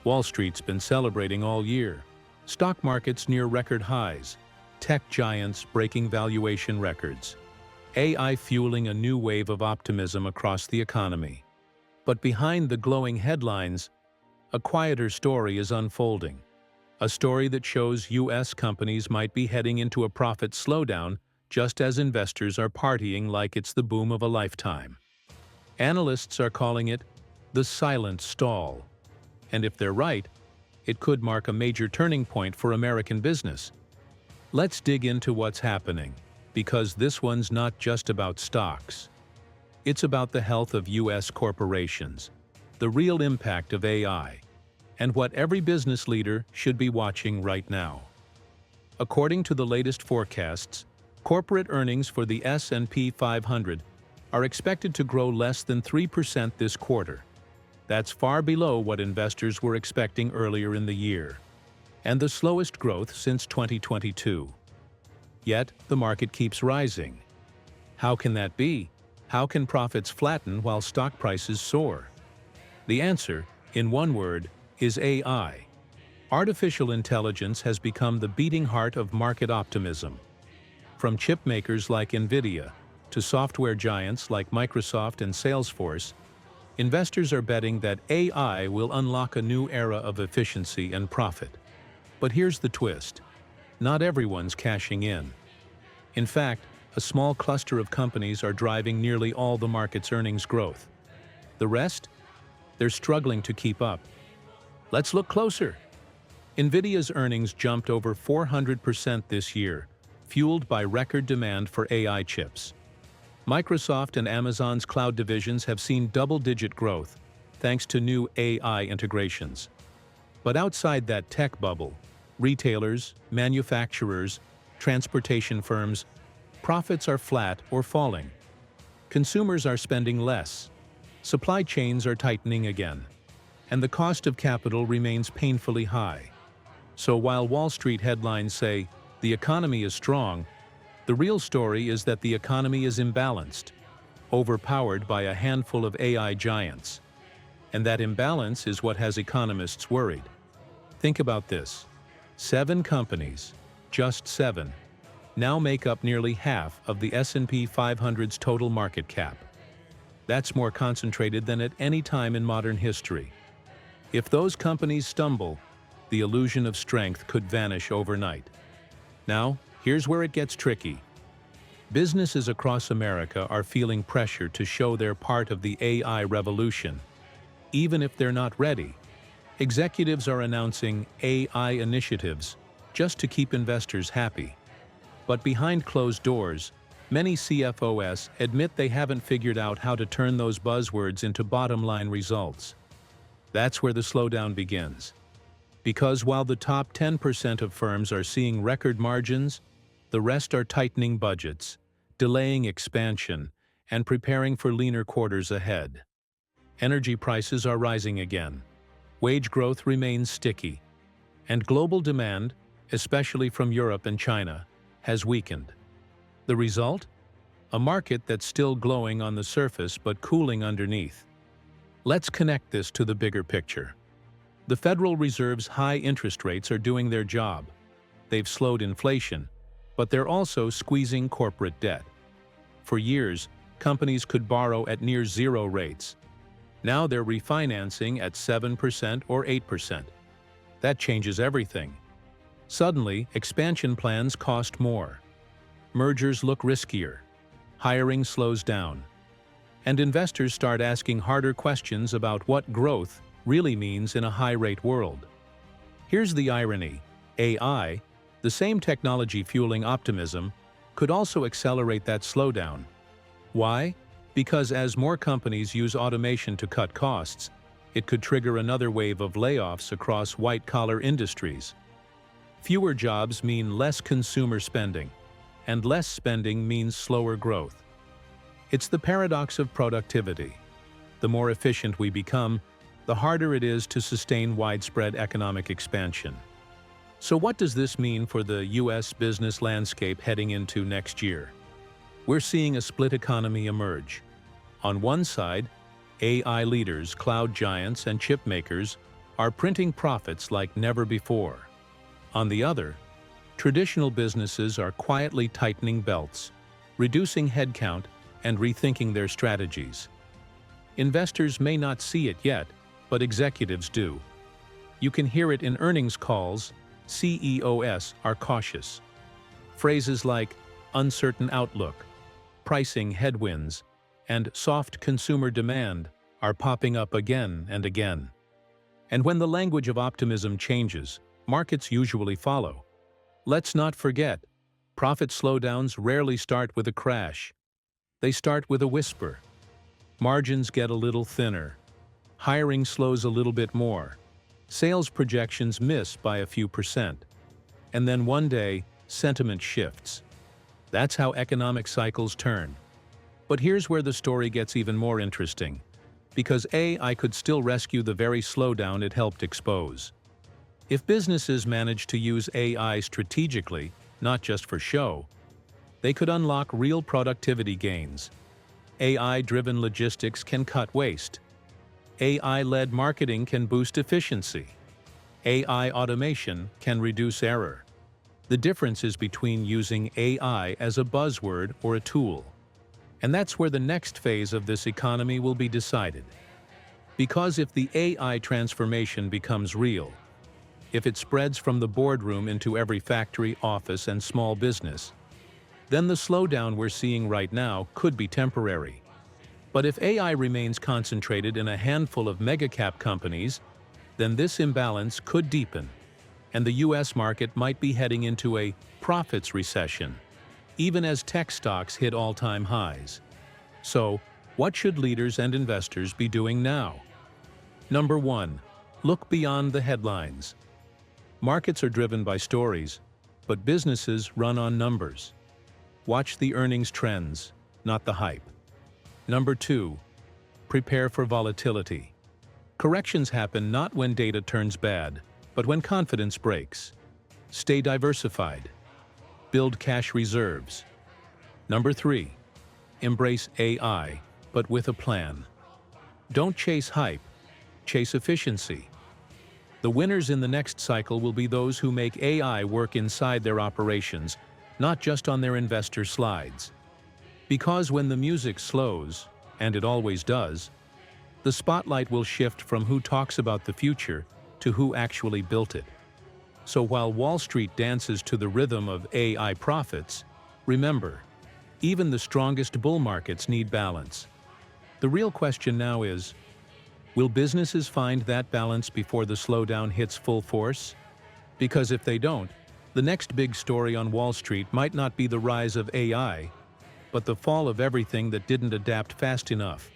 Wall Street's been celebrating all year. Stock markets near record highs, tech giants breaking valuation records, AI fueling a new wave of optimism across the economy. But behind the glowing headlines, a quieter story is unfolding. A story that shows U.S. companies might be heading into a profit slowdown just as investors are partying like it's the boom of a lifetime. Analysts are calling it the silent stall. And if they're right, it could mark a major turning point for American business. Let's dig into what's happening, because this one's not just about stocks. It's about the health of U.S. corporations, the real impact of AI, and what every business leader should be watching right now. According to the latest forecasts, corporate earnings for the S&P 500 are expected to grow less than 3% this quarter. That's far below what investors were expecting earlier in the year, and the slowest growth since 2022. Yet, the market keeps rising. How can that be? How can profits flatten while stock prices soar? The answer, in one word, is AI. Artificial intelligence has become the beating heart of market optimism. From chip makers like NVIDIA to software giants like Microsoft and Salesforce, investors are betting that AI will unlock a new era of efficiency and profit. But here's the twist. Not everyone's cashing in. In fact, a small cluster of companies are driving nearly all the market's earnings growth. The rest? They're struggling to keep up. Let's look closer. NVIDIA's earnings jumped over 400% this year, fueled by record demand for AI chips. Microsoft and Amazon's cloud divisions have seen double-digit growth, thanks to new AI integrations. But outside that tech bubble, retailers, manufacturers, transportation firms, profits are flat or falling. Consumers are spending less. Supply chains are tightening again. And the cost of capital remains painfully high. So while Wall Street headlines say, "The economy is strong," the real story is that the economy is imbalanced, overpowered by a handful of AI giants. And that imbalance is what has economists worried. Think about this. 7 companies, just 7, now make up nearly half of the S&P 500's total market cap. That's more concentrated than at any time in modern history. If those companies stumble, the illusion of strength could vanish overnight. Now, here's where it gets tricky. Businesses across America are feeling pressure to show they're part of the AI revolution. Even if they're not ready, executives are announcing AI initiatives just to keep investors happy. But behind closed doors, many CFOs admit they haven't figured out how to turn those buzzwords into bottom-line results. That's where the slowdown begins. Because while the top 10% of firms are seeing record margins, the rest are tightening budgets, delaying expansion, and preparing for leaner quarters ahead. Energy prices are rising again. Wage growth remains sticky. And global demand, especially from Europe and China, has weakened. The result? A market that's still glowing on the surface but cooling underneath. Let's connect this to the bigger picture. The Federal Reserve's high interest rates are doing their job. They've slowed inflation, but they're also squeezing corporate debt. For years, companies could borrow at near zero rates. Now they're refinancing at 7% or 8%. That changes everything. Suddenly, expansion plans cost more. Mergers look riskier. Hiring slows down. And investors start asking harder questions about what growth really means in a high-rate world. Here's the irony. AI, the same technology fueling optimism, could also accelerate that slowdown. Why? Because as more companies use automation to cut costs, it could trigger another wave of layoffs across white-collar industries. Fewer jobs mean less consumer spending, and less spending means slower growth. It's the paradox of productivity. The more efficient we become, the harder it is to sustain widespread economic expansion. So what does this mean for the U.S. business landscape heading into next year? We're seeing a split economy emerge. On one side, AI leaders, cloud giants, and chip makers are printing profits like never before. On the other, traditional businesses are quietly tightening belts, reducing headcount, and rethinking their strategies. Investors may not see it yet, but executives do. You can hear it in earnings calls. CEOs are cautious. Phrases like uncertain outlook, pricing headwinds, and soft consumer demand are popping up again and again. And when the language of optimism changes, markets usually follow. Let's not forget, profit slowdowns rarely start with a crash. They start with a whisper. Margins get a little thinner. Hiring slows a little bit more. Sales projections miss by a few percent. And then one day, sentiment shifts. That's how economic cycles turn. But here's where the story gets even more interesting, because AI could still rescue the very slowdown it helped expose. If businesses manage to use AI strategically, not just for show, they could unlock real productivity gains. AI-driven logistics can cut waste. AI-led marketing can boost efficiency. AI automation can reduce error. The difference is between using AI as a buzzword or a tool. And that's where the next phase of this economy will be decided. Because if the AI transformation becomes real, if it spreads from the boardroom into every factory, office, and small business, then the slowdown we're seeing right now could be temporary. But if AI remains concentrated in a handful of mega-cap companies, then this imbalance could deepen, and the US market might be heading into a profits recession, even as tech stocks hit all-time highs. So, what should leaders and investors be doing now? Number 1. Look beyond the headlines. Markets are driven by stories, but businesses run on numbers. Watch the earnings trends, not the hype. Number 2. Prepare for volatility. Corrections happen not when data turns bad, but when confidence breaks. Stay diversified. Build cash reserves. Number 3. Embrace AI, but with a plan. Don't chase hype, chase efficiency. The winners in the next cycle will be those who make AI work inside their operations, not just on their investor slides. Because when the music slows, and it always does, the spotlight will shift from who talks about the future to who actually built it. So while Wall Street dances to the rhythm of AI profits, remember, even the strongest bull markets need balance. The real question now is, will businesses find that balance before the slowdown hits full force? Because if they don't, the next big story on Wall Street might not be the rise of AI, but the fall of everything that didn't adapt fast enough.